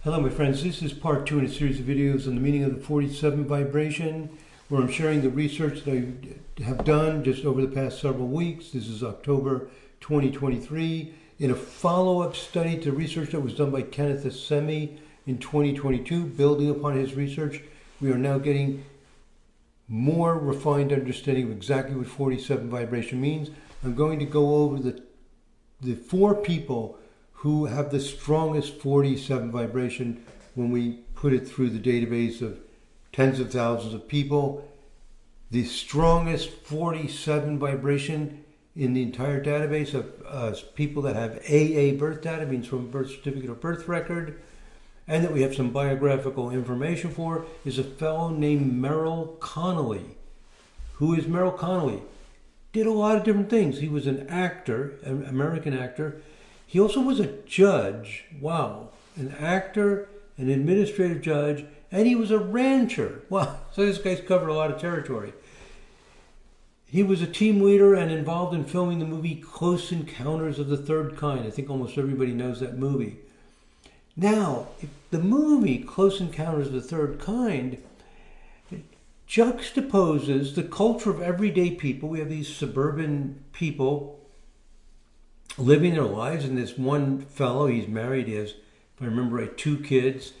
Hello my friends, this is part 2 in a series of videos on the meaning of the 47 vibration, where I'm sharing the research that I have done just over the past several weeks. This is October 2023, in a follow-up study to research that was done by Kenneth Assemi in 2022. Building upon his research, we are now getting more refined understanding of exactly what 47 vibration means. I'm going to go over the 4 people who have the strongest 47 vibration when we put it through the database of tens of thousands of people. The strongest 47 vibration in the entire database of people that have AA birth data, means from birth certificate or birth record, and that we have some biographical information for, is a fellow named Merill Connelly. Who is Merill Connelly? Did a lot of different things. He was an actor, an American actor. He also was a judge. Wow. An actor, an administrative judge, and he was a rancher. Wow. So this guy's covered a lot of territory. He was a team leader and involved in filming the movie Close Encounters of the Third Kind. I think almost everybody knows that movie. Now, the movie Close Encounters of the Third Kind juxtaposes the culture of everyday people. We have these suburban people living their lives, and this one fellow, he's married, he has, if I remember right, 2 kids,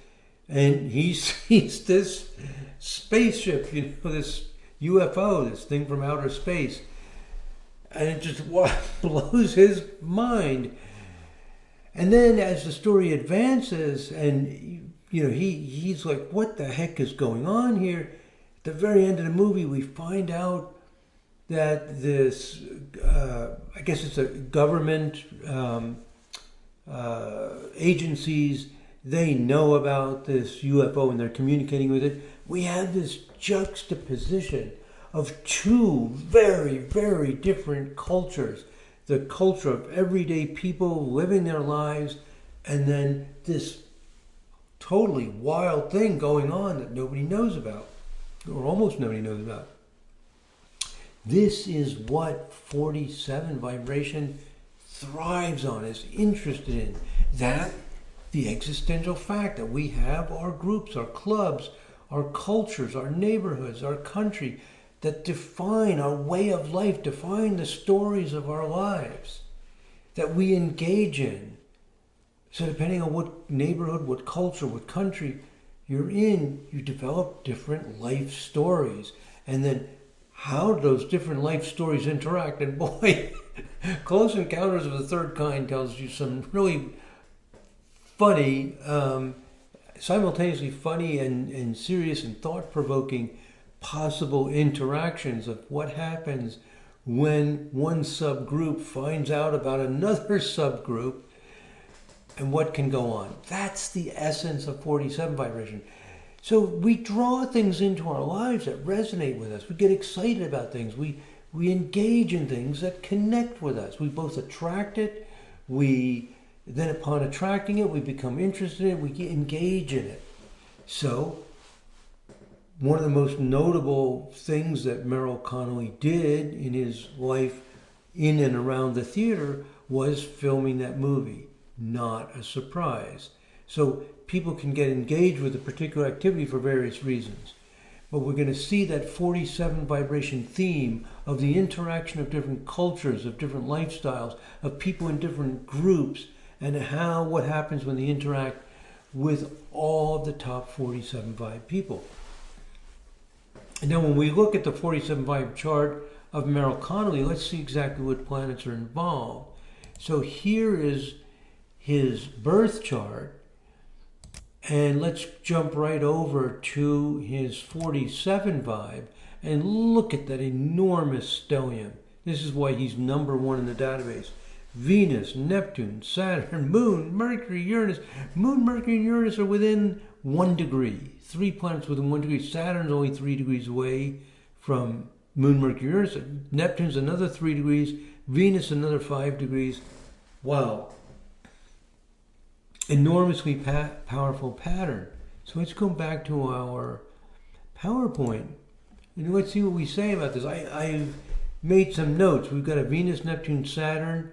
and he sees this spaceship, this UFO, this thing from outer space, and it just blows his mind. And then as the story advances, and he's like, what the heck is going on here? At the very end of the movie, we find out that this, I guess it's a government agencies, they know about this UFO and they're communicating with it. We have this juxtaposition of 2 very, very different cultures. The culture of everyday people living their lives, and then this totally wild thing going on that nobody knows about, or almost nobody knows about. This is what 47 vibration thrives on, is interested in. That, the existential fact that we have our groups, our clubs, our cultures, our neighborhoods, our country, that define our way of life, define the stories of our lives that we engage in. So depending on what neighborhood, what culture, what country you're in, you develop different life stories. And then how those different life stories interact. And boy, Close Encounters of the Third Kind tells you some really funny, simultaneously funny and serious and thought-provoking possible interactions of what happens when one subgroup finds out about another subgroup and what can go on. That's the essence of 47 vibration. So we draw things into our lives that resonate with us. We get excited about things. We engage in things that connect with us. We both attract it. Then upon attracting it, we become interested in it. We engage in it. So one of the most notable things that Merill Connelly did in his life in and around the theater was filming that movie. Not a surprise. So people can get engaged with a particular activity for various reasons. But we're going to see that 47 vibration theme of the interaction of different cultures, of different lifestyles, of people in different groups, and what happens when they interact with all of the top 47 vibe people. And now when we look at the 47 vibe chart of Merill Connelly, let's see exactly what planets are involved. So here is his birth chart. And let's jump right over to his 47 vibe and look at that enormous stellium. This is why he's number 1 in the database. Venus, Neptune, Saturn, Moon, Mercury, Uranus. Moon, Mercury, and Uranus are within 1 degree. 3 planets within 1 degree. Saturn's only 3 degrees away from Moon, Mercury, Uranus. Neptune's another 3 degrees. Venus another 5 degrees. Wow. Enormously powerful pattern. So let's go back to our PowerPoint and let's see what we say about this. I've made some notes. We've got a Venus, Neptune, Saturn,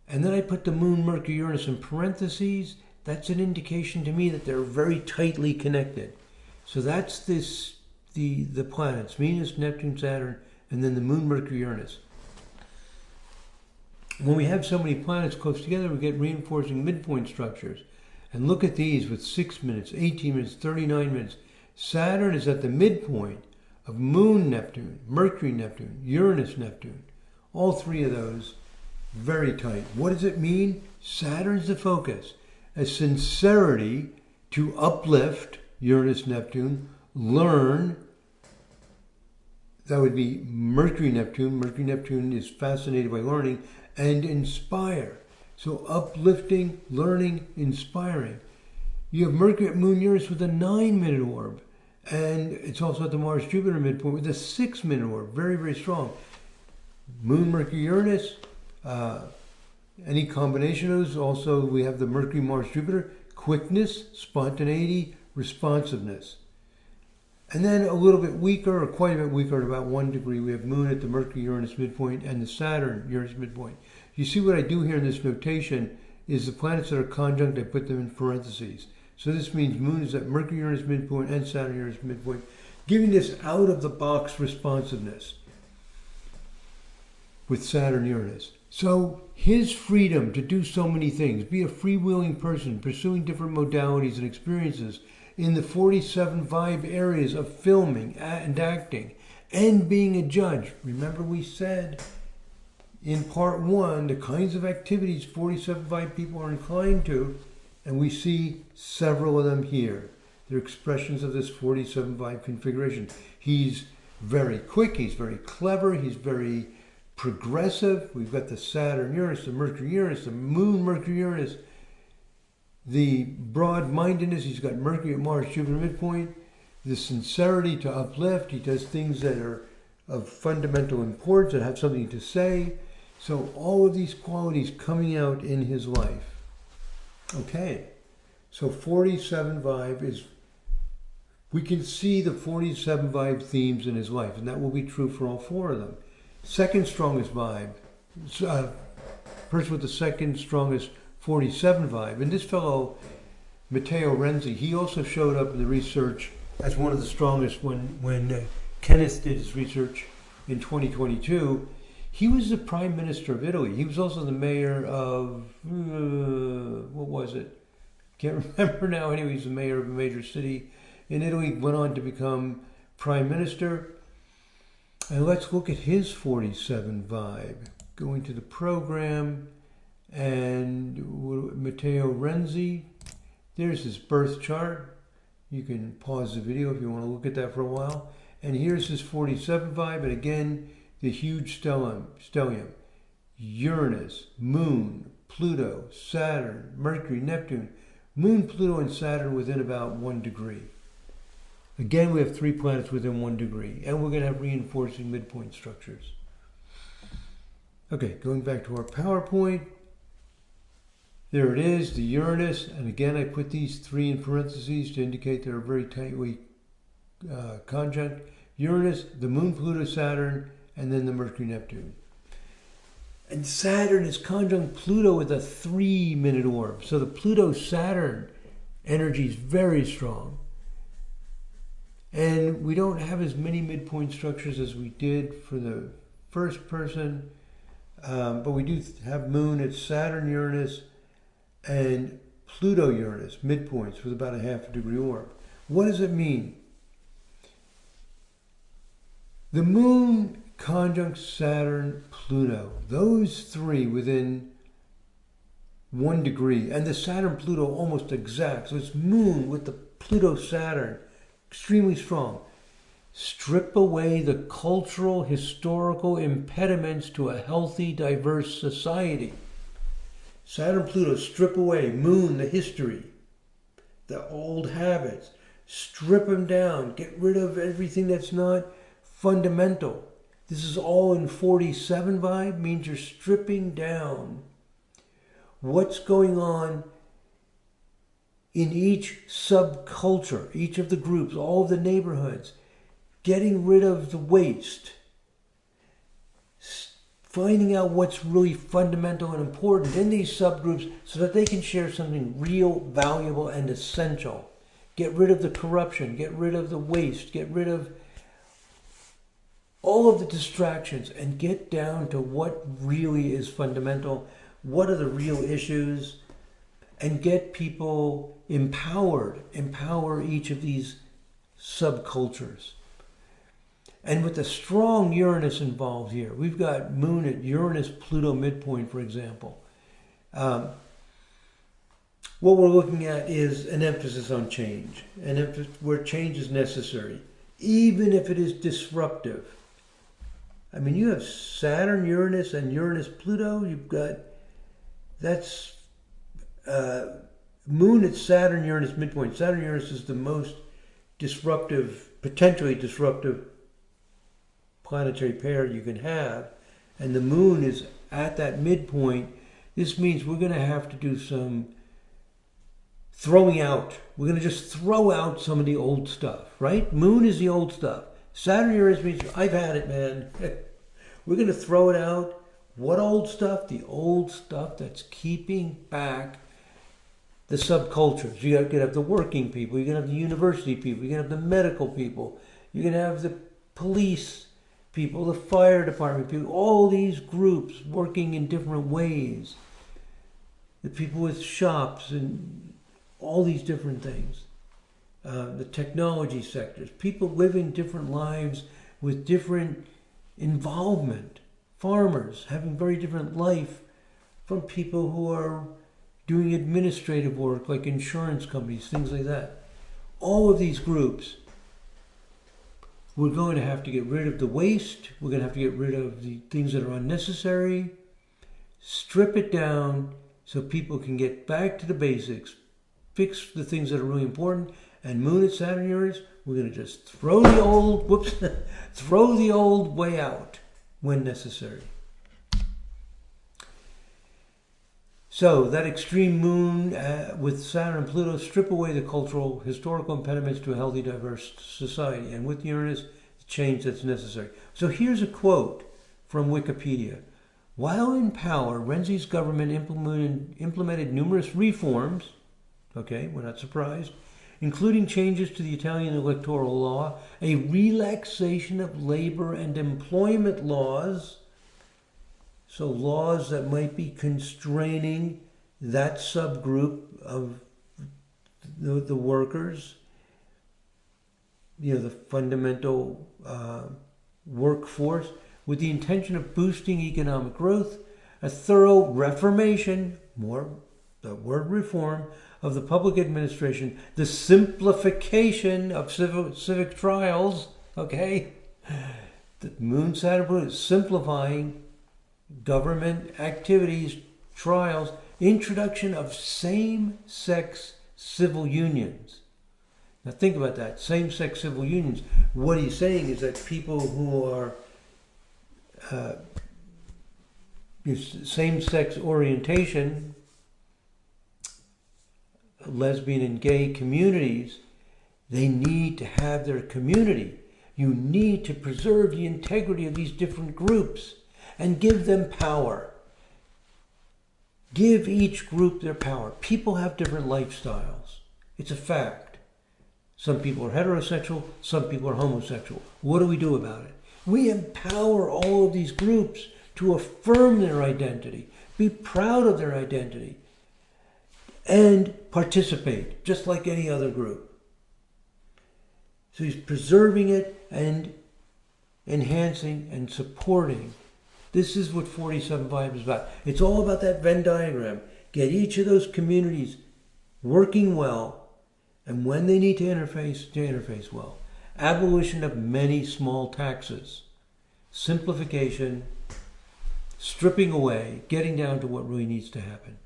and then I put the Moon, Mercury, Uranus in parentheses. that's an indication to me that they're very tightly connected. So that's the planets, Venus, Neptune, Saturn, and then the Moon, Mercury, Uranus. When we have so many planets close together, we get reinforcing midpoint structures. And look at these with 6 minutes, 18 minutes, 39 minutes. Saturn is at the midpoint of Moon, Neptune, Mercury, Neptune, Uranus, Neptune. All three of those very tight. What does it mean? Saturn's the focus. A sincerity to uplift, Uranus, Neptune, learn. That would be Mercury, Neptune. Mercury, Neptune is fascinated by learning, and inspire. So uplifting, learning, inspiring. You have Mercury at Moon, Uranus with a 9-minute orb. And it's also at the Mars-Jupiter midpoint with a 6-minute orb. Very, very strong. Moon, Mercury, Uranus. Any combination of those. Also, we have the Mercury, Mars, Jupiter. Quickness, spontaneity, responsiveness. And then a little bit weaker, or quite a bit weaker, at about 1 degree, we have Moon at the Mercury-Uranus midpoint and the Saturn-Uranus midpoint. You see what I do here in this notation is the planets that are conjunct, I put them in parentheses. So this means Moon is at Mercury-Uranus midpoint and Saturn-Uranus midpoint, giving this out-of-the-box responsiveness with Saturn-Uranus. So his freedom to do so many things, be a freewheeling person, pursuing different modalities and experiences in the 47 vibe areas of filming and acting, and being a judge. Remember we said in part 1 the kinds of activities 47 vibe people are inclined to, and we see several of them here. They're expressions of this 47 vibe configuration. He's very quick, he's very clever, he's very progressive. We've got the Saturn-Uranus, the Mercury-Uranus, the Moon-Mercury-Uranus, the broad-mindedness. He's got Mercury at Mars-Jupiter midpoint, the sincerity to uplift. He does things that are of fundamental importance, that have something to say. So all of these qualities coming out in his life. Okay, so 47 vibe is, we can see the 47 vibe themes in his life, and that will be true for all 4 of them. Second strongest vibe, person with the second strongest 47 vibe, and this fellow, Matteo Renzi, he also showed up in the research as one of the strongest when Kenneth did his research in 2022. He was the Prime Minister of Italy. He was also the mayor of, what was it? Can't remember now. Anyway, he's the mayor of a major city in Italy, went on to become Prime Minister. And let's look at his 47 vibe. Go into the program, and Matteo Renzi, there's his birth chart. You can pause the video if you want to look at that for a while. And here's his 47 vibe, and again, the huge stellium. Uranus, Moon, Pluto, Saturn, Mercury, Neptune. Moon, Pluto, and Saturn within about 1 degree. Again, we have 3 planets within 1 degree, and we're going to have reinforcing midpoint structures. Okay, going back to our PowerPoint. There it is, the Uranus, and again, I put these 3 in parentheses to indicate they're very tightly conjunct. Uranus, the Moon, Pluto, Saturn, and then the Mercury, Neptune. And Saturn is conjunct Pluto with a 3-minute orb. So the Pluto-Saturn energy is very strong. And we don't have as many midpoint structures as we did for the first person, but we do have Moon at Saturn-Uranus and Pluto-Uranus midpoints with about a 0.5 degree orb. What does it mean? The Moon conjunct Saturn-Pluto, those 3 within 1 degree, and the Saturn-Pluto almost exact. So it's Moon with the Pluto-Saturn. Extremely strong. Strip away the cultural, historical impediments to a healthy, diverse society. Saturn, Pluto, strip away. Moon, the history, the old habits. Strip them down. Get rid of everything that's not fundamental. This is all in 47 vibe, means you're stripping down what's going on in each subculture, each of the groups, all of the neighborhoods, getting rid of the waste, finding out what's really fundamental and important in these subgroups so that they can share something real, valuable, and essential. Get rid of the corruption, get rid of the waste, get rid of all of the distractions, and get down to what really is fundamental, what are the real issues, and get people empowered, empower each of these subcultures. And with the strong Uranus involved here, we've got Moon at Uranus-Pluto midpoint, for example. What we're looking at is an emphasis on change, an emphasis where change is necessary, even if it is disruptive. I mean, you have Saturn, Uranus, and Uranus-Pluto. You've got, that's Moon at Saturn, Uranus midpoint. Saturn, Uranus is the most disruptive, potentially disruptive planetary pair you can have, and the Moon is at that midpoint. This means we're going to have to do some throwing out. We're going to just throw out some of the old stuff, right? Moon is the old stuff. Saturn, Uranus means I've had it, man. We're going to throw it out. What old stuff? The old stuff that's keeping back the subcultures. You're going to have the working people. You're going to have the university people. You're going to have the medical people. You're going to have the police people, the fire department people, all these groups working in different ways. The people with shops and all these different things. The technology sectors, people living different lives with different involvement. Farmers having very different life from people who are doing administrative work like insurance companies, things like that. All of these groups, we're going to have to get rid of the waste. We're going to have to get rid of the things that are unnecessary, strip it down so people can get back to the basics, fix the things that are really important. And Moon at Saturn, Uranus, we're going to just throw the old way out when necessary. So that extreme Moon with Saturn and Pluto strip away the cultural, historical impediments to a healthy, diverse society. And with Uranus, the change that's necessary. So here's a quote from Wikipedia. While in power, Renzi's government implemented numerous reforms, okay, we're not surprised, including changes to the Italian electoral law, a relaxation of labor and employment laws, so laws that might be constraining that subgroup of the workers, the fundamental workforce, with the intention of boosting economic growth, a thorough reformation, the word reform, of the public administration, the simplification of civic trials, okay? The Moon Saturn is simplifying government activities, trials, introduction of same-sex civil unions. Now think about that, same-sex civil unions. What he's saying is that people who are same-sex orientation, lesbian and gay communities, they need to have their community. You need to preserve the integrity of these different groups and give them power. Give each group their power. People have different lifestyles. It's a fact. Some people are heterosexual, some people are homosexual. What do we do about it? We empower all of these groups to affirm their identity, be proud of their identity, and participate, just like any other group. So he's preserving it and enhancing and supporting. This is what 47.5 is about. It's all about that Venn diagram. Get each of those communities working well, and when they need to interface well. Abolition of many small taxes. Simplification, stripping away, getting down to what really needs to happen.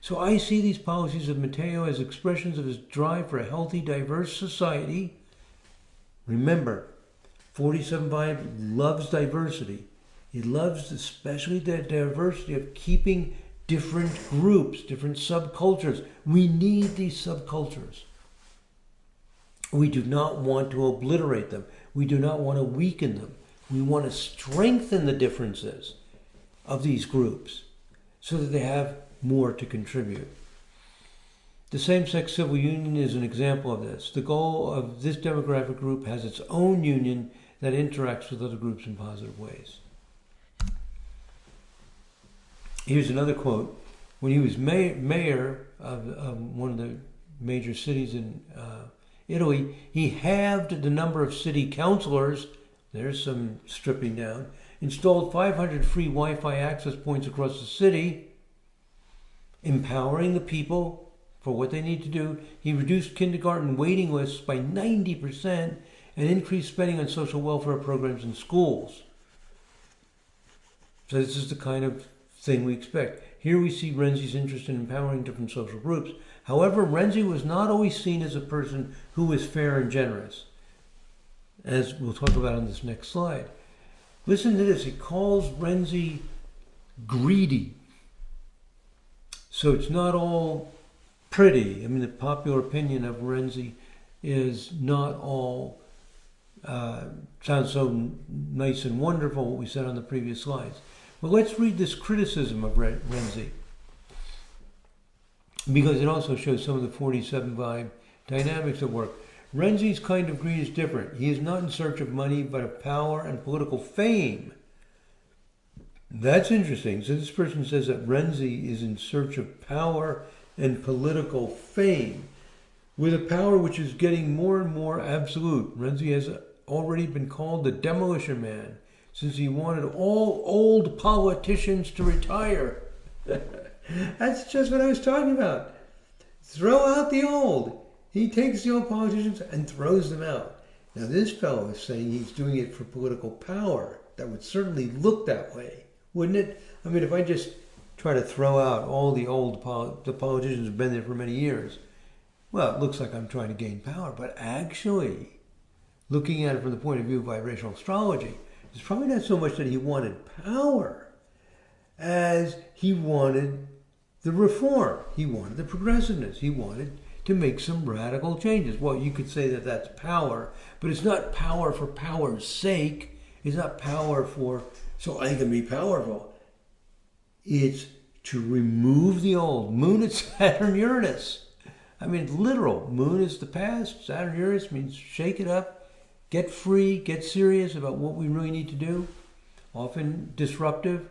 So I see these policies of Matteo as expressions of his drive for a healthy, diverse society. Remember, 47.5 loves diversity. He loves especially the diversity of keeping different groups, different subcultures. We need these subcultures. We do not want to obliterate them. We do not want to weaken them. We want to strengthen the differences. of these groups so that they have more to contribute. The same-sex civil union is an example of this. The goal of this demographic group has its own union that interacts with other groups in positive ways. Here's another quote. When he was mayor of one of the major cities in Italy, he halved the number of city councilors. There's some stripping down. Installed 500 free Wi-Fi access points across the city, empowering the people for what they need to do. He reduced kindergarten waiting lists by 90% and increased spending on social welfare programs in schools. So this is the kind of thing we expect. Here we see Renzi's interest in empowering different social groups. However, Renzi was not always seen as a person who was fair and generous, as we'll talk about on this next slide. Listen to this. He calls Renzi greedy. So it's not all pretty. I mean, the popular opinion of Renzi is not all sounds so nice and wonderful, what we said on the previous slides. Well, let's read this criticism of Renzi, because it also shows some of the 47 vibe dynamics at work. Renzi's kind of greed is different. He is not in search of money, but of power and political fame. That's interesting. So this person says that Renzi is in search of power and political fame, with a power which is getting more and more absolute. Renzi has already been called the demolition man, since he wanted all old politicians to retire. That's just what I was talking about. Throw out the old. He takes the old politicians and throws them out. Now this fellow is saying he's doing it for political power. That would certainly look that way, wouldn't it? I mean, if I just try to throw out all the old the politicians who've been there for many years, well, it looks like I'm trying to gain power. But actually, looking at it from the point of view of vibrational astrology, it's probably not so much that he wanted power as he wanted the reform. He wanted the progressiveness. He wanted to make some radical changes. Well, you could say that that's power, but it's not power for power's sake. It's not power for, so I can be powerful. It's to remove the old. Moon at Saturn, Uranus. I mean, literal. Moon is the past. Saturn, Uranus means shake it up. Get free, get serious about what we really need to do, often disruptive.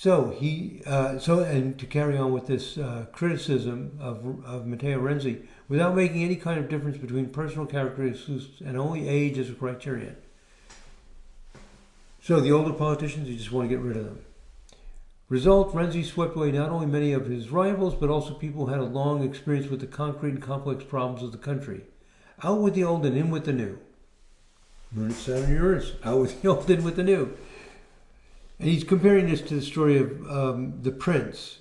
And to carry on with this criticism of Matteo Renzi, without making any kind of difference between personal characteristics and only age as a criterion. So the older politicians, you just want to get rid of them. Result, Renzi swept away not only many of his rivals, but also people who had a long experience with the concrete and complex problems of the country. Out with the old and in with the new. Moon at Saturn, Uranus. Out with the old, in with the new. And he's comparing this to the story of the prince.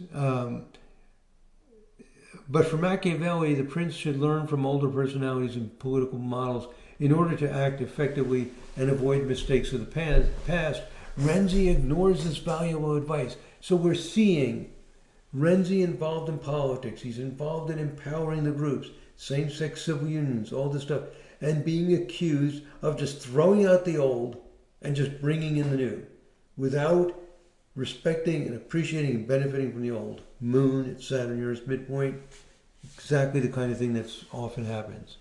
But for Machiavelli, the prince should learn from older personalities and political models in order to act effectively and avoid mistakes of the past. Renzi ignores this valuable advice. So we're seeing Renzi involved in politics. He's involved in empowering the groups, same-sex civil unions, all this stuff, and being accused of just throwing out the old and just bringing in the new without respecting and appreciating and benefiting from the old. Moon at Saturn, Uranus, midpoint, exactly the kind of thing that often happens.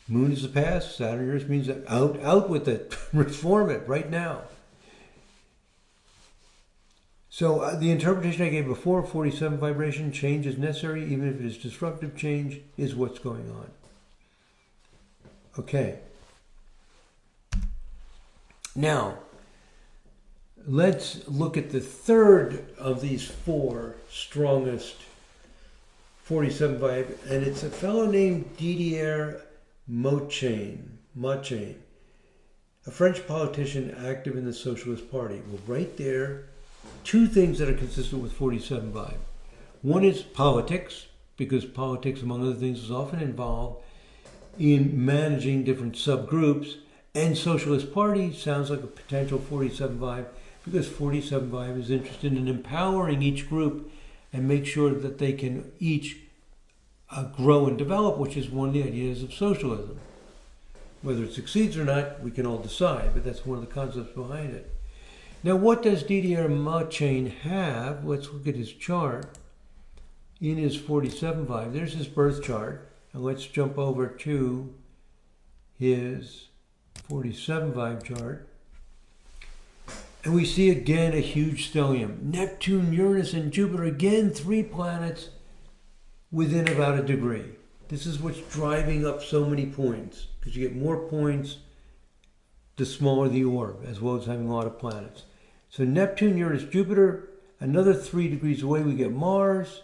Moon is the past, Saturn, Uranus means that out with it, reform it right now. So the interpretation I gave before, 47 vibration, change is necessary, even if it is disruptive change, is what's going on. Okay. Now, let's look at the third of these four strongest 47 vibe, and it's a fellow named Didier Motchane, a French politician active in the Socialist Party. Well, right there, two things that are consistent with 47 vibe. One is politics, because politics, among other things, is often involved in managing different subgroups, and Socialist Party sounds like a potential 47 vibe, because 47 vibe is interested in empowering each group and make sure that they can each grow and develop, which is one of the ideas of socialism. Whether it succeeds or not, we can all decide, but that's one of the concepts behind it. Now, what does Didier Motchane have? Let's look at his chart in his 47 vibe. There's his birth chart. And let's jump over to his 47 vibe chart. And we see again a huge stellium. Neptune, Uranus, and Jupiter, again, 3 planets within about a degree. This is what's driving up so many points, because you get more points the smaller the orb, as well as having a lot of planets. So Neptune, Uranus, Jupiter, another 3 degrees away we get Mars,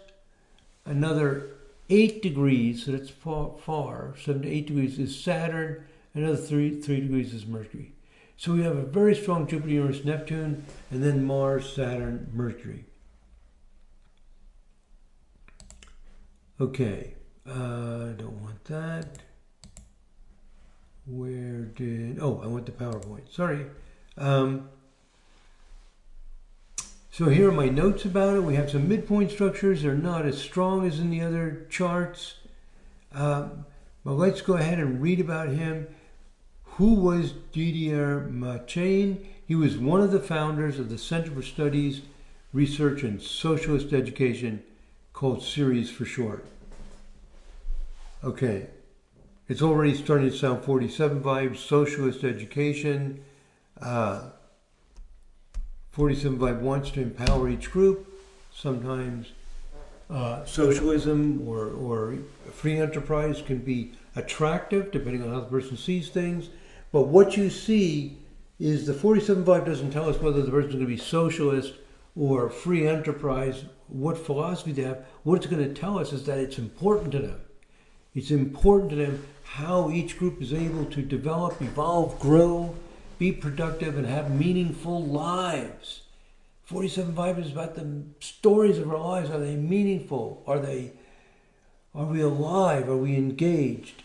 another 8 degrees, so that's far, 7 to 8 degrees is Saturn, another 3 degrees is Mercury. So we have a very strong Jupiter, Uranus, Neptune, and then Mars, Saturn, Mercury. Okay, I don't want that. I want the PowerPoint, sorry. So here are my notes about it. We have some midpoint structures. They're not as strong as in the other charts. But let's go ahead and read about him. Who was Didier Motchane? He was one of the founders of the Center for Studies, Research, and Socialist Education, called CERES for short. Okay, it's already starting to sound 47 vibes, socialist education. 47 vibe wants to empower each group. Sometimes socialism or free enterprise can be attractive depending on how the person sees things. But what you see is the 47 vibe doesn't tell us whether the person is going to be socialist or free enterprise, what philosophy they have. What it's going to tell us is that it's important to them. It's important to them how each group is able to develop, evolve, grow, be productive, and have meaningful lives. 47 vibe is about the stories of our lives. Are they meaningful? Are we alive? Are we engaged?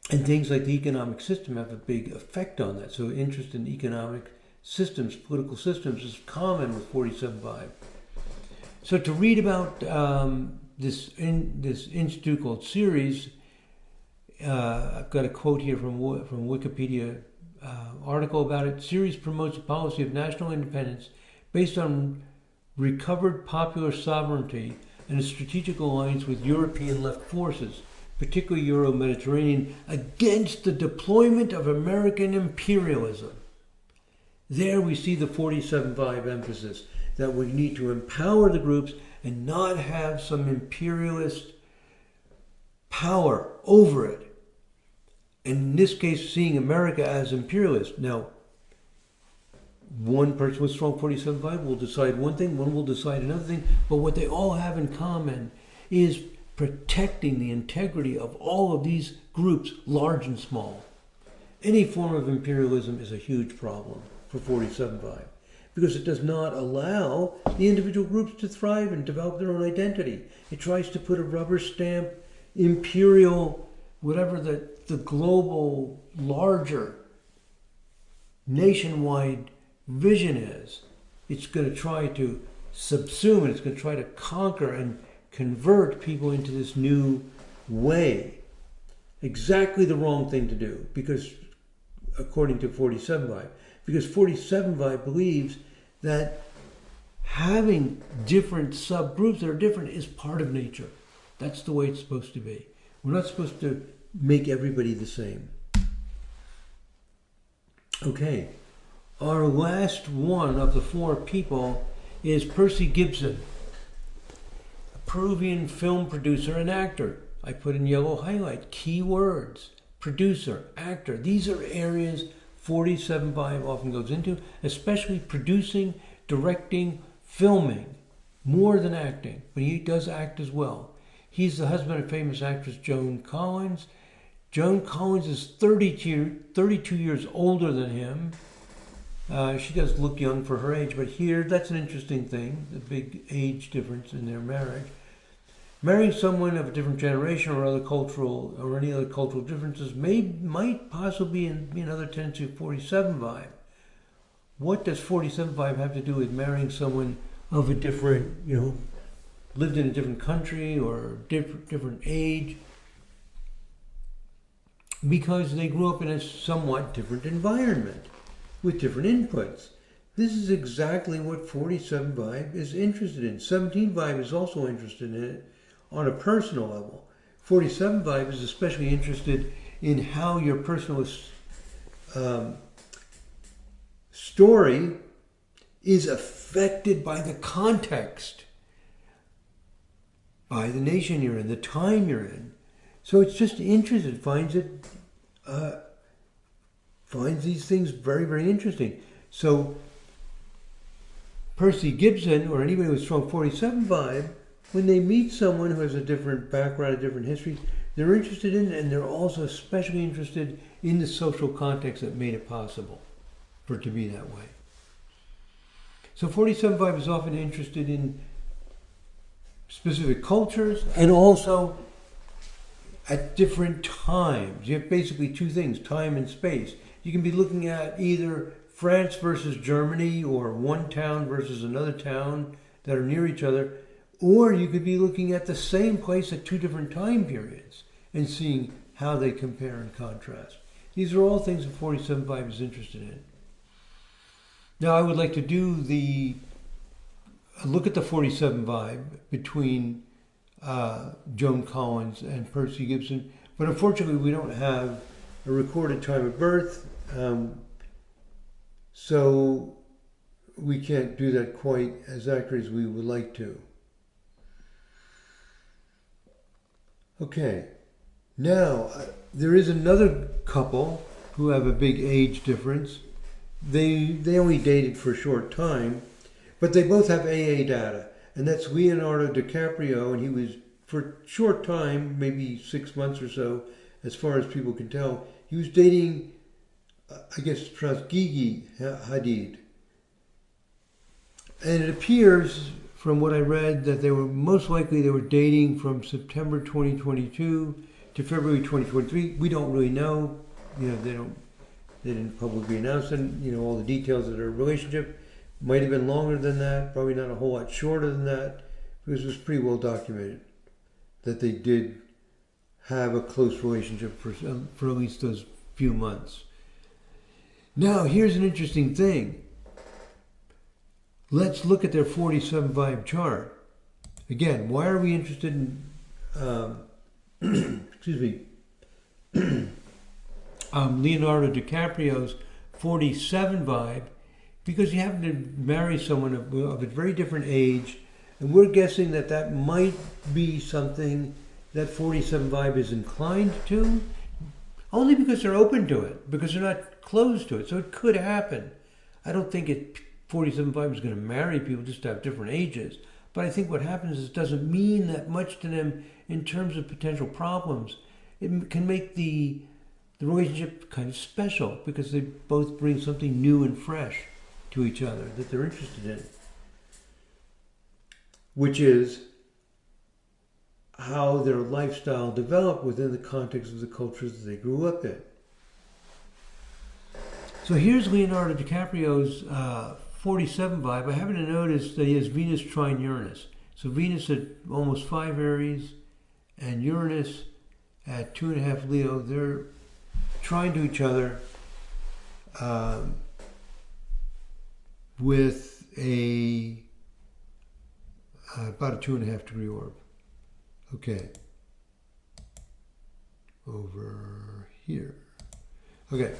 And things like the economic system have a big effect on that. So interest in economic systems, political systems, is common with 47 vibe. So to read about this institute called CERES, I've got a quote here from Wikipedia article about it. CERES promotes a policy of national independence based on recovered popular sovereignty and a strategic alliance with European left forces, particularly Euro-Mediterranean, against the deployment of American imperialism. There we see the 47 vibe emphasis, that we need to empower the groups and not have some imperialist power over it. And in this case, seeing America as imperialist. Now, one person with strong 47 vibe will decide one thing, one will decide another thing, but what they all have in common is protecting the integrity of all of these groups, large and small. Any form of imperialism is a huge problem for 47 vibe, because it does not allow the individual groups to thrive and develop their own identity. It tries to put a rubber stamp, imperial, whatever the global, larger, nationwide vision is. It's going to try to subsume it. It's going to try to conquer and convert people into this new way. Exactly the wrong thing to do, because according to 47 vibe, because 47 vibe believes that having different subgroups that are different is part of nature. That's the way it's supposed to be. We're not supposed to make everybody the same. Okay, our last one of the 4 people is Percy Gibson, a Peruvian film producer and actor. I put in yellow highlight, key words, producer, actor. These are areas 47 vibe often goes into, especially producing, directing, filming, more than acting, but he does act as well. He's the husband of famous actress Joan Collins. Joan Collins is 32 years older than him. She does look young for her age, but here, that's an interesting thing, the big age difference in their marriage. Marrying someone of a different generation or any other cultural differences might possibly be another tendency of 47 vibe. What does 47 vibe have to do with marrying someone of a different, lived in a different country or different age? because they grew up in a somewhat different environment with different inputs. This is exactly what 47 Vibe is interested in. 17 Vibe is also interested in it on a personal level. 47 Vibe is especially interested in how your personal story is affected by the context, by the nation you're in, the time you're in. So it's just interested, finds these things very, very interesting. So Percy Gibson, or anybody with strong 47 vibe, when they meet someone who has a different background, a different history, they're interested in it, and they're also especially interested in the social context that made it possible for it to be that way. So 47 vibe is often interested in specific cultures and also at different times. You have basically two things, time and space. You can be looking at either France versus Germany or one town versus another town that are near each other, or you could be looking at the same place at two different time periods and seeing how they compare and contrast. These are all things that 47 Vibe is interested in. Now I would like to do look at the 47 Vibe between Joan Collins and Percy Gibson, but unfortunately we don't have a recorded time of birth, so we can't do that quite as accurate as we would like to. Okay, now there is another couple who have a big age difference. They only dated for a short time, but they both have AA data, and that's Leonardo DiCaprio, and he was, for a short time, maybe 6 months or so, as far as people can tell, he was dating, I guess it's pronounced Gigi Hadid. And it appears, from what I read, that they were dating from September 2022 to February 2023. We don't really know. They didn't publicly announce it, all the details of their relationship. Might have been longer than that, probably not a whole lot shorter than that, because it was pretty well documented that they did have a close relationship for at least those few months. Now, here's an interesting thing. Let's look at their 47 Vibe chart. Again, why are we interested in, Leonardo DiCaprio's 47 Vibe? Because you happen to marry someone of a very different age, and we're guessing that might be something that 47 Vibe is inclined to, only because they're open to it, because they're not closed to it. So it could happen. I don't think 47 Vibe is going to marry people just to have different ages. But I think what happens is it doesn't mean that much to them in terms of potential problems. It can make the relationship kind of special because they both bring something new and fresh to each other that they're interested in, which is how their lifestyle developed within the context of the cultures that they grew up in. So here's Leonardo DiCaprio's 47 Vibe. I happen to notice that he has Venus trine Uranus. So Venus at almost 5 Aries and Uranus at 2.5 Leo. They're trine to each other with about a 2.5 degree orb. Okay. Over here. Okay.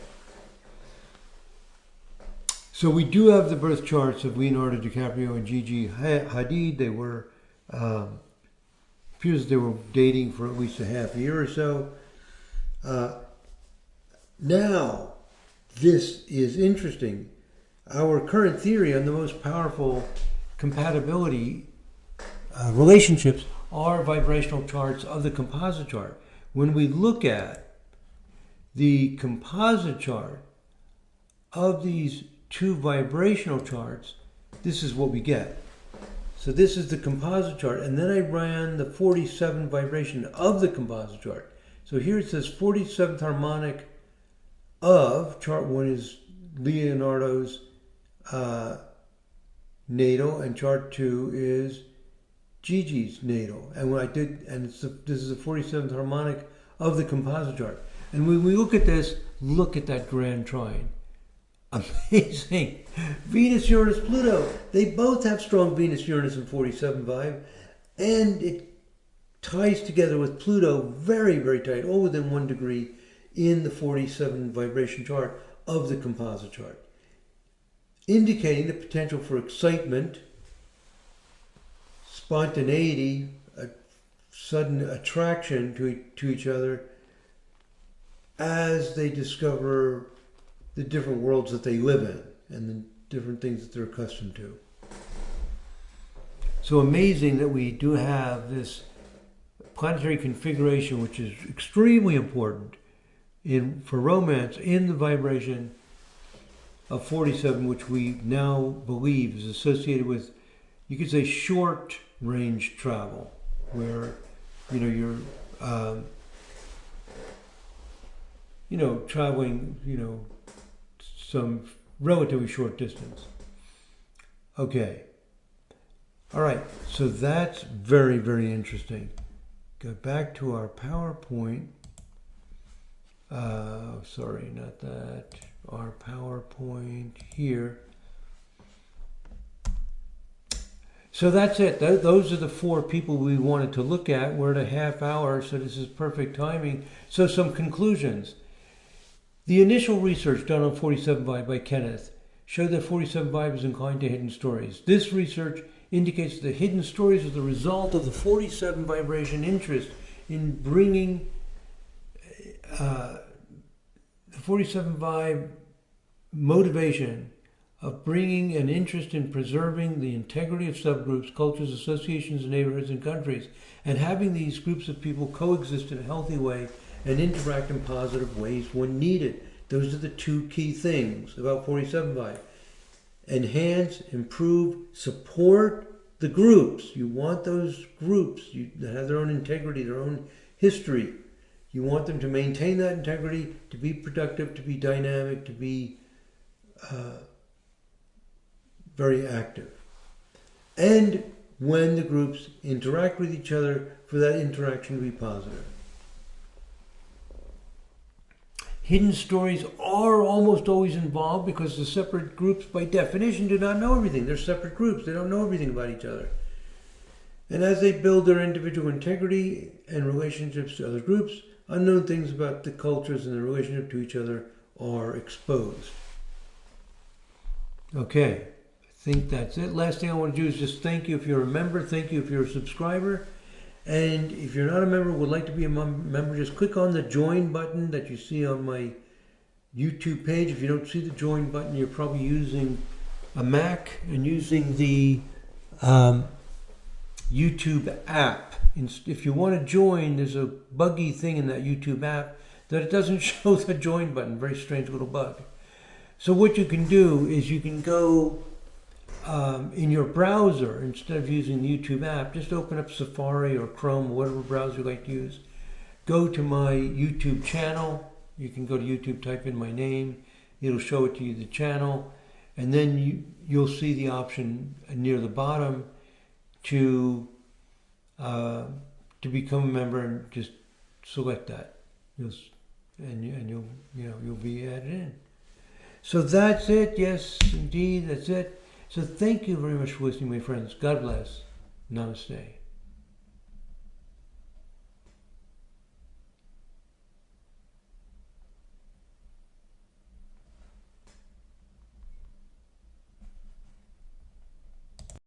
So we do have the birth charts of Leonardo DiCaprio and Gigi Hadid. They were, appears they were dating for at least a half year or so. Now, this is interesting. Our current theory on the most powerful compatibility relationships are vibrational charts of the composite chart. When we look at the composite chart of these two vibrational charts, this is what we get. So this is the composite chart, and then I ran the 47 vibration of the composite chart. So here it says 47th harmonic of, chart 1 is Leonardo's natal, and chart 2 is Gigi's natal. And this is the 47th harmonic of the composite chart. And when we look at this, look at that grand trine. Amazing. Venus, Uranus, Pluto. They both have strong Venus, Uranus, and 47 vibe. And it ties together with Pluto very, very tight, all within 1 degree in the 47 vibration chart of the composite chart, indicating the potential for excitement, spontaneity, a sudden attraction to each other as they discover the different worlds that they live in and the different things that they're accustomed to. So amazing that we do have this planetary configuration, which is extremely important for romance in the vibration of 47, which we now believe is associated with, you could say, short range travel, where you're traveling some relatively short distance. Okay. All right. So that's very, very interesting. Go back to our PowerPoint. Sorry, not that. Our PowerPoint here. So that's it. Those are the 4 people we wanted to look at. We're at a half hour, so this is perfect timing. So some conclusions. The initial research done on 47 Vibe by Kenneth showed that 47 Vibe is inclined to hidden stories. This research indicates that hidden stories are the result of the 47 vibration interest in bringing the 47 Vibe motivation of bringing an interest in preserving the integrity of subgroups, cultures, associations, neighborhoods, and countries, and having these groups of people coexist in a healthy way and interact in positive ways when needed. Those are the 2 key things about 47 Vibe. Enhance, improve, support the groups. You want those groups that have their own integrity, their own history. You want them to maintain that integrity, to be productive, to be dynamic, to be very active. And when the groups interact with each other, for that interaction to be positive. Hidden stories are almost always involved because the separate groups, by definition, do not know everything. They're separate groups. They don't know everything about each other. And as they build their individual integrity and relationships to other groups, unknown things about the cultures and the relationship to each other are exposed. Okay, I think that's it. Last thing I want to do is just thank you if you're a member. Thank you if you're a subscriber. And if you're not a member, would like to be a member, just click on the join button that you see on my YouTube page. If you don't see the join button, you're probably using a Mac and using the YouTube app. If you want to join, there's a buggy thing in that YouTube app that it doesn't show the join button. Very strange little bug. So what you can do is you can go in your browser, instead of using the YouTube app, just open up Safari or Chrome or whatever browser you like to use. Go to my YouTube channel. You can go to YouTube, type in my name. It'll show it to you, the channel. And then you'll see the option near the bottom to become a member, and just select that. You'll be added in. So that's it. Yes, indeed, that's it. So thank you very much for listening, my friends. God bless. Namaste.